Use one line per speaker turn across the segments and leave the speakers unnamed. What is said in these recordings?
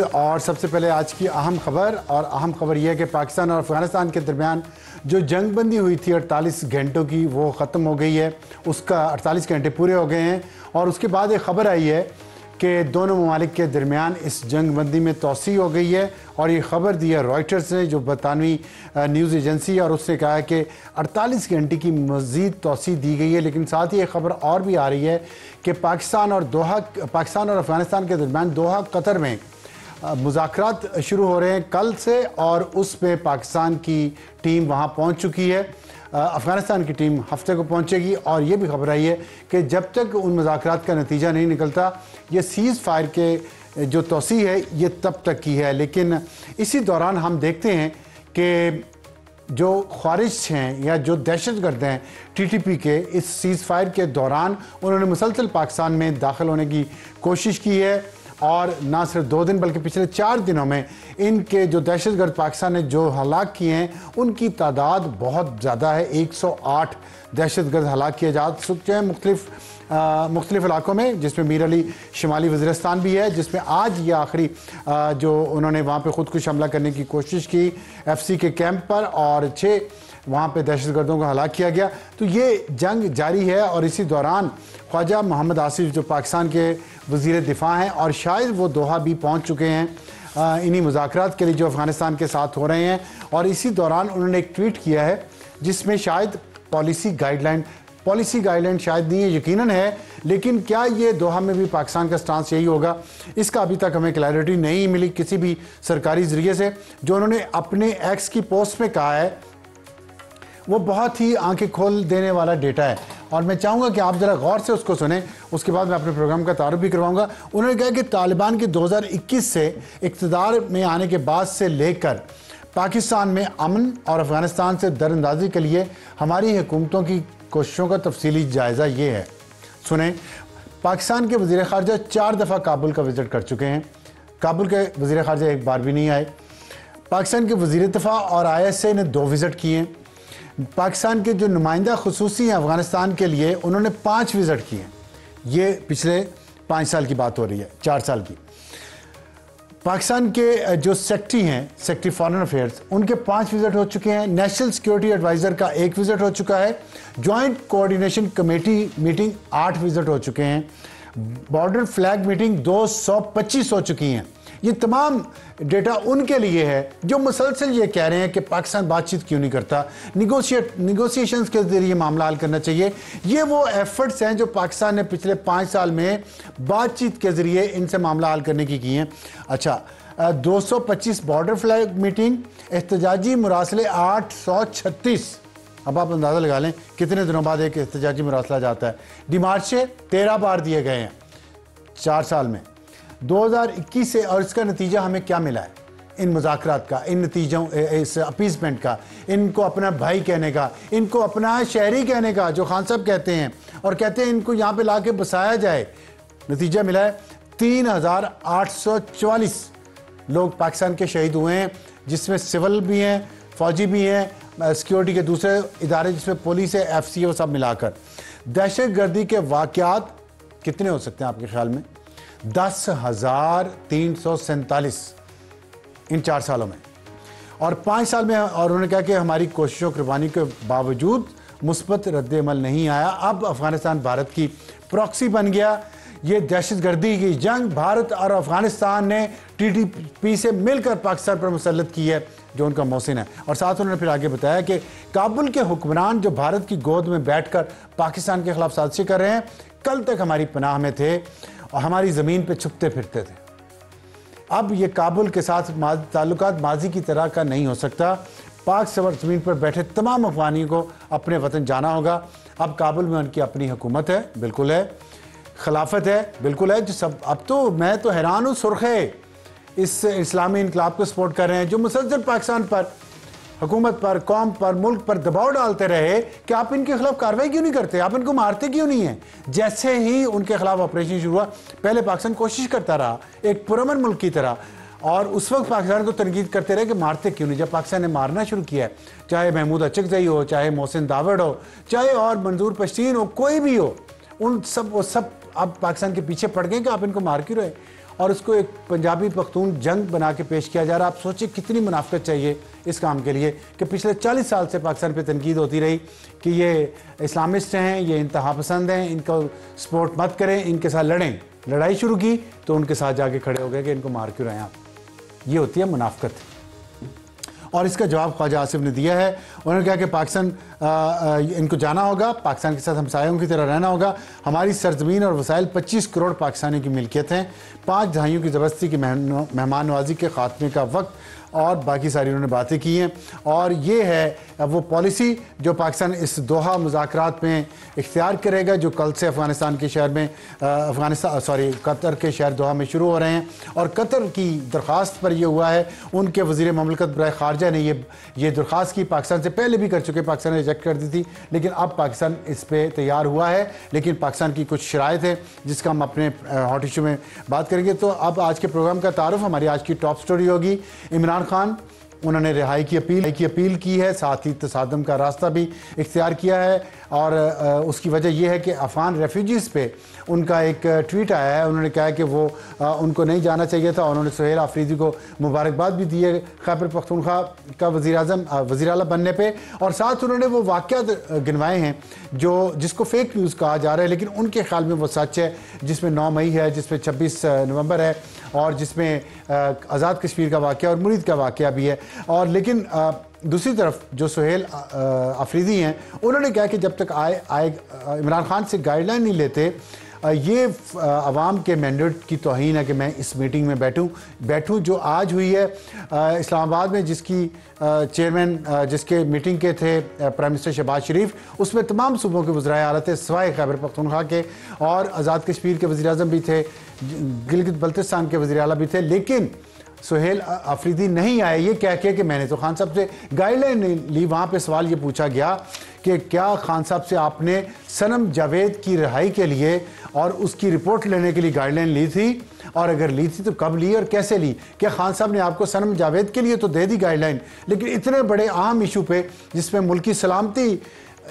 और सबसे पहले आज की अहम खबर यह है कि पाकिस्तान और अफ़गानिस्तान के दरमियान जो जंगबंदी हुई थी 48 घंटों की, वो ख़त्म हो गई है। उसका 48 घंटे पूरे हो गए हैं और उसके बाद एक ख़बर आई है कि दोनों ममालिक के दरमियान इस जंगबंदी में तोसी हो गई है। और ये ख़बर दी है रॉयटर्स ने, जो बरतानवी न्यूज़ एजेंसी है, और उसने कहा है कि 48 घंटे की मज़ीद तोसी दी गई है। लेकिन साथ ही एक ख़बर और भी आ रही है कि पाकिस्तान और अफ़गानिस्तान के दरमियान दोहा कतर में मुज़ाकरात शुरू हो रहे हैं कल से, और उसमें पाकिस्तान की टीम वहाँ पहुँच चुकी है। अफ़गानिस्तान की टीम हफ्ते को पहुँचेगी। और ये भी खबर आई है कि जब तक उन मुज़ाकरात का नतीजा नहीं निकलता, ये सीज़ फायर के जो तोसी है ये तब तक की है। लेकिन इसी दौरान हम देखते हैं कि जो ख्वारिज हैं या जो दहशतगर्द हैं TTP के, इस सीज़ फायर के दौरान उन्होंने मुसलसल पाकिस्तान में दाखिल होने की कोशिश की है। और ना सिर्फ 2 दिन बल्कि पिछले 4 दिनों में इनके जो दहशतगर्द पाकिस्तान ने जो हलाक किए हैं उनकी तादाद बहुत ज़्यादा है। 108 दहशतगर्द हलाक किए जा चुके हैं मुख्तलिफ इलाकों में, जिसमें मीर अली शुमाली वज़ीरिस्तान भी है, जिसमें आज ये आखिरी जो उन्होंने वहाँ पे ख़ुदकुश हमला करने की कोशिश की FC के कैंप पर, और 6 वहाँ पे दहशतगर्दों को हलाक किया गया। तो ये जंग जारी है। और इसी दौरान ख्वाजा मोहम्मद आसिफ जो पाकिस्तान के वज़ीर दिफा हैं, और शायद वो दोहा भी पहुँच चुके हैं इन्हीं मुज़ाकरात के लिए जो अफ़गानिस्तान के साथ हो रहे हैं। और इसी दौरान उन्होंने एक ट्वीट किया है जिसमें शायद पॉलिसी गाइडलाइन शायद नहीं है, यकीनन है, लेकिन क्या ये दोहा में भी पाकिस्तान का स्टांस यही होगा, इसका अभी तक हमें क्लैरिटी नहीं मिली किसी भी सरकारी ज़रिए से। जो उन्होंने अपने एक्स की पोस्ट में कहा है वो बहुत ही आंखें खोल देने वाला डेटा है, और मैं चाहूँगा कि आप ज़रा गौर से उसको सुने, उसके बाद मैं अपने प्रोग्राम का तारुफ भी करवाऊँगा। उन्होंने कहा कि तालिबान के 2021 से इक़्तिदार में आने के बाद से लेकर पाकिस्तान में अमन और अफ़गानिस्तान से दरअंदाज़ी के लिए हमारी हुकूमतों की कोशिशों का तफसीली जायज़ा ये है। सुने, पाकिस्तान के वज़ीर ख़ारजा 4 दफ़ा काबुल का विज़िट कर चुके हैं। काबुल के वज़ीर ख़ारजा एक बार भी नहीं आए। पाकिस्तान के वज़ीर दिफा और ISA ने 2 विज़िट किए हैं। पाकिस्तान के जो नुमाइंदा खुसूसी हैं अफ़गानिस्तान के लिए, उन्होंने 5 विज़िट किए हैं। ये पिछले 5 साल की बात हो रही है, 4 साल की। पाकिस्तान के जो सेक्रेटरी फॉरेन अफेयर्स, उनके 5 विज़िट हो चुके हैं। नेशनल सिक्योरिटी एडवाइज़र का 1 विज़िट हो चुका है। Joint coordination committee meeting 8 visit हो चुके हैं। बॉर्डर फ्लैग मीटिंग 225 हो चुकी हैं। ये तमाम डेटा उनके लिए है जो मुसलसल ये कह रहे हैं कि पाकिस्तान बातचीत क्यों नहीं करता, निगोशिएशंस के ज़रिए मामला हल करना चाहिए। ये वो एफर्ट्स हैं जो पाकिस्तान ने पिछले 5 साल में बातचीत के ज़रिए इनसे मामला हल करने की हैं। अच्छा, 225 बॉर्डर फ्लैग मीटिंग, एहतजाजी मुरासले 836। अब आप अंदाज़ा लगा लें कितने दिनों बाद एक एहतजाजी मुरासला जाता है। डिमार्चे 13 बार दिए गए हैं 4 साल में 2021 से। और इसका नतीजा हमें क्या मिला है इन मुज़ाकरात का, इन नतीजों, इस अपीसमेंट का, इनको अपना भाई कहने का, इनको अपना शहरी कहने का, जो खान साहब कहते हैं, और कहते हैं इनको यहाँ पे ला के बसाया जाए। नतीजा मिला है 3844 लोग पाकिस्तान के शहीद हुए हैं, जिसमें सिविल भी हैं, फौजी भी हैं, सिक्योरिटी के दूसरे इदारे जिसमें पुलिस है, FC, वो सब मिलाकर। दहशतगर्दी के वाक़यात कितने हो सकते हैं आपके ख्याल में? 10,347 इन 4 सालों में, और 5 साल में। और उन्होंने कहा कि हमारी कोशिशों कुर्बानी के बावजूद मुस्बत रद्द-ए-अमल नहीं आया। अब अफ़गानिस्तान भारत की प्रॉक्सी बन गया। ये दहशतगर्दी की जंग भारत और अफ़गानिस्तान ने TTP से मिलकर पाकिस्तान पर मुसल्लत की है, जो उनका मौसिन है। और साथ उन्होंने फिर आगे बताया कि काबुल के हुक्मरान जो भारत की गोद में बैठकर पाकिस्तान के खिलाफ साजिशें कर रहे हैं, कल तक हमारी पनाह में थे और हमारी ज़मीन पे छुपते फिरते थे। अब ये काबुल के साथ ताल्लुकात माजी की तरह का नहीं हो सकता। पाक ज़मीन पर बैठे तमाम अफ़गानियों को अपने वतन जाना होगा। अब काबुल में उनकी अपनी हुकूमत है, बिल्कुल है, खिलाफत है, बिल्कुल है। जो सब, अब तो मैं तो हैरान हूँ, सुर्खे इस इस्लामी इनकलाब को सपोर्ट कर रहे हैं, जो मुसलसल पाकिस्तान पर, हुकूमत पर, कौम पर, मुल्क पर दबाव डालते रहे कि आप इनके खिलाफ कार्रवाई क्यों नहीं करते, आप इनको मारते क्यों नहीं हैं। जैसे ही उनके खिलाफ ऑपरेशन शुरू हुआ, पहले पाकिस्तान कोशिश करता रहा एक पुरअमन मुल्क की तरह, और उस वक्त पाकिस्तान को तनकीद करते रहे कि मारते क्यों नहीं। जब पाकिस्तान ने मारना शुरू किया है, चाहे महमूद अचकज़ई हो, चाहे मोहसिन दावड़ हो, चाहे और मंजूर पश्तीन हो, कोई भी हो, वो सब अब पाकिस्तान के पीछे पड़ गए कि आप इनको मार क्यों रहे। और उसको एक पंजाबी पख्तून जंग बना के पेश किया जा रहा है। आप सोचिए कितनी मुनाफिकत चाहिए इस काम के लिए कि पिछले 40 साल से पाकिस्तान पे तनकीद होती रही कि ये इस्लामिस्ट हैं, ये इंतहा पसंद हैं, इनको सपोर्ट मत करें, इनके साथ लड़ें। लड़ाई शुरू की तो उनके साथ जाके खड़े हो गए कि इनको मार क्यों रहे हैं आप। ये होती है मुनाफिकत। और इसका जवाब ख्वाजा आसिफ ने दिया है। उन्होंने कहा कि पाकिस्तान इनको जाना होगा, पाकिस्तान के साथ हमसायों की तरह रहना होगा। हमारी सरजमीन और वसाइल 25 करोड़ पाकिस्तानी की मिल्कियत हैं। 5 दहाइयों की ज़बरदस्ती की मेहमान नवाजी के ख़ात्मे का वक्त और बाकी सारी उन्होंने बातें की हैं। और ये है वो पॉलिसी जो पाकिस्तान इस दोहा मुज़ाकरात में इख्तियार करेगा, जो कल से अफ़गानिस्तान के शहर में कतर के शहर दोहा में शुरू हो रहे हैं। और कतर की दरख्वास्त पर यह हुआ है, उनके वज़ीर ममलकत बराए ख़ारजा ने ये दरख्वास्त की, पाकिस्तान से पहले भी कर चुके, पाकिस्तान ने रिजेक्ट कर दी थी, लेकिन अब पाकिस्तान इस पर तैयार हुआ है। लेकिन पाकिस्तान की कुछ शराइत है जिसका हम अपने हॉट इशू में बात करेंगे। तो अब आज के प्रोग्राम का तारुफ हमारी आज की टॉप स्टोरी होगी। इमरान खान, उन्होंने रिहाई की अपील की है, साथ ही तसादम का रास्ता भी इख्तियार किया है। और उसकी वजह यह है कि अफ़गान रेफ्यूजीज़ पे उनका एक ट्वीट आया है। उन्होंने कहा कि वो उनको नहीं जाना चाहिए था। उन्होंने सुहेल आफरीदी को मुबारकबाद भी दी है खैबर पख्तूनख्वा का वज़ीर आला बनने पे। और साथ उन्होंने वो वाक़यात गिनवाए हैं जिसको फेक न्यूज़ कहा जा रहा है, लेकिन उनके ख्याल में वो सच है, जिसमें 9 मई है, जिसमें 26 नवंबर है, और जिसमें आज़ाद कश्मीर का वाक़या और मुरीद का वाक़या भी है। और लेकिन दूसरी तरफ जो सुहेल आफरीदी हैं, उन्होंने कहा कि जब तक इमरान खान से गाइडलाइन नहीं लेते, ये अवाम के मैंडेट की तौहीन है कि मैं इस मीटिंग में बैठूं जो आज हुई है इस्लामाबाद में, जिसकी चेयरमैन जिसके मीटिंग के थे प्राइम मिनिस्टर शहबाज शरीफ। उसमें तमाम सूबों के वज़राए आला थे सिवाय खैबर पख्तूनख्वा के, और आज़ाद कश्मीर के वज़ीर आज़म भी थे, गिलगित बल्तिस्तान के वज़ीर आला भी थे। लेकिन सुहेल आफरीदी नहीं आए ये कह के कि मैंने तो खान साहब से गाइडलाइन नहीं ली। वहाँ पे सवाल ये पूछा गया कि क्या खान साहब से आपने सनम जावेद की रिहाई के लिए और उसकी रिपोर्ट लेने के लिए गाइडलाइन ली थी, और अगर ली थी तो कब ली और कैसे ली? क्या खान साहब ने आपको सनम जावेद के लिए तो दे दी गाइडलाइन, लेकिन इतने बड़े अहम इशू पे जिसमें मुल्की सलामती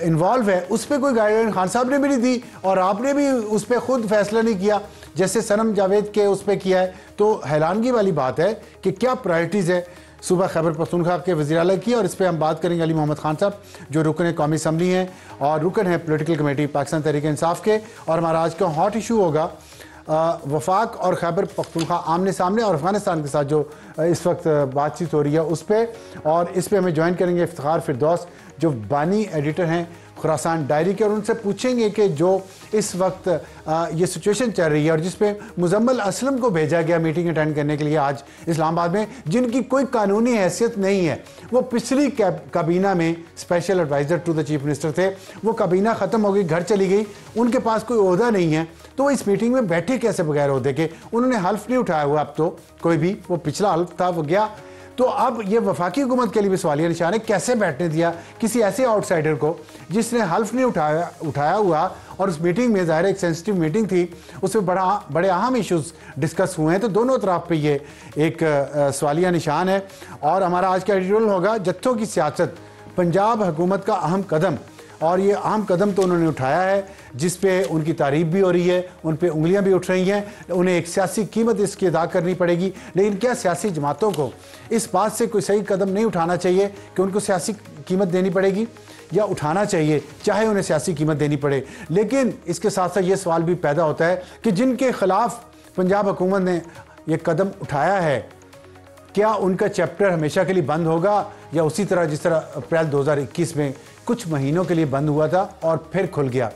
इन्वॉल्व है उस पर कोई गाइडलाइन खान साहब ने भी नहीं दी, और आपने भी उस पर खुद फैसला नहीं किया जैसे सनम जावेद के उस पर किया है। तो हैरानगी वाली बात है कि क्या प्रायोरिटीज़ है सूबा खैबर पख्तूनख्वा के वज़ीर आला की। और इस पर हम बात करेंगे अली मोहम्मद खान साहब, जो रुकन कौमी असम्बली हैं और रुकन है पोलिटिकल कमेटी पाकिस्तान तहरीक इंसाफ के। और हमारा आज का हॉट इशू होगा वफाक और खैबर पख्तूनख्वा आमने सामने और अफगानिस्तान के साथ जो इस वक्त बातचीत हो रही है उस पर। और इस पर हमें ज्वाइन करेंगे इफ्तिखार फिरदौस, जो बानी एडिटर हैं खुरासान डायरी के, और उनसे पूछेंगे कि जो इस वक्त ये सिचुएशन चल रही है और जिसपे मुजम्मल असलम को भेजा गया मीटिंग अटेंड करने के लिए आज इस्लामाबाद में, जिनकी कोई कानूनी हैसियत नहीं है, वो पिछली काबीना में special adviser to the chief minister थे, वो काबीना ख़त्म हो गई, घर चली गई, उनके पास कोई ओहदा नहीं है, तो वो इस मीटिंग में बैठे कैसे बगैर ओहदे के? उन्होंने हल्फ नहीं उठाया हुआ अब तो कोई भी, वो पिछला हल्फ था वो गया। तो अब ये वफाकी हुकूमत के लिए भी सवालिया निशान है, कैसे बैठने दिया किसी ऐसे आउटसाइडर को जिसने हल्फ नहीं उठाया हुआ। और उस मीटिंग में ज़ाहिर एक सेंसिटिव मीटिंग थी, उसमें बड़े अहम इश्यूज डिस्कस हुए हैं। तो दोनों तरफ पे ये एक सवालिया निशान है। और हमारा आज का एडिटोरियल होगा जत्थों की सियासत, पंजाब हुकूमत का अहम कदम। और ये अहम कदम तो उन्होंने उठाया है जिस पे उनकी तारीफ भी हो रही है, उन पे उंगलियां भी उठ रही हैं, उन्हें एक सियासी कीमत इसकी अदा करनी पड़ेगी। लेकिन क्या सियासी जमातों को इस बात से कोई सही कदम नहीं उठाना चाहिए कि उनको सियासी कीमत देनी पड़ेगी, या उठाना चाहिए चाहे उन्हें सियासी कीमत देनी पड़े? लेकिन इसके साथ साथ ये सवाल भी पैदा होता है कि जिनके खिलाफ पंजाब हुकूमत ने ये कदम उठाया है, क्या उनका चैप्टर हमेशा के लिए बंद होगा, या उसी तरह जिस तरह अप्रैल 2021 में कुछ महीनों के लिए बंद हुआ था और फिर खुल गया?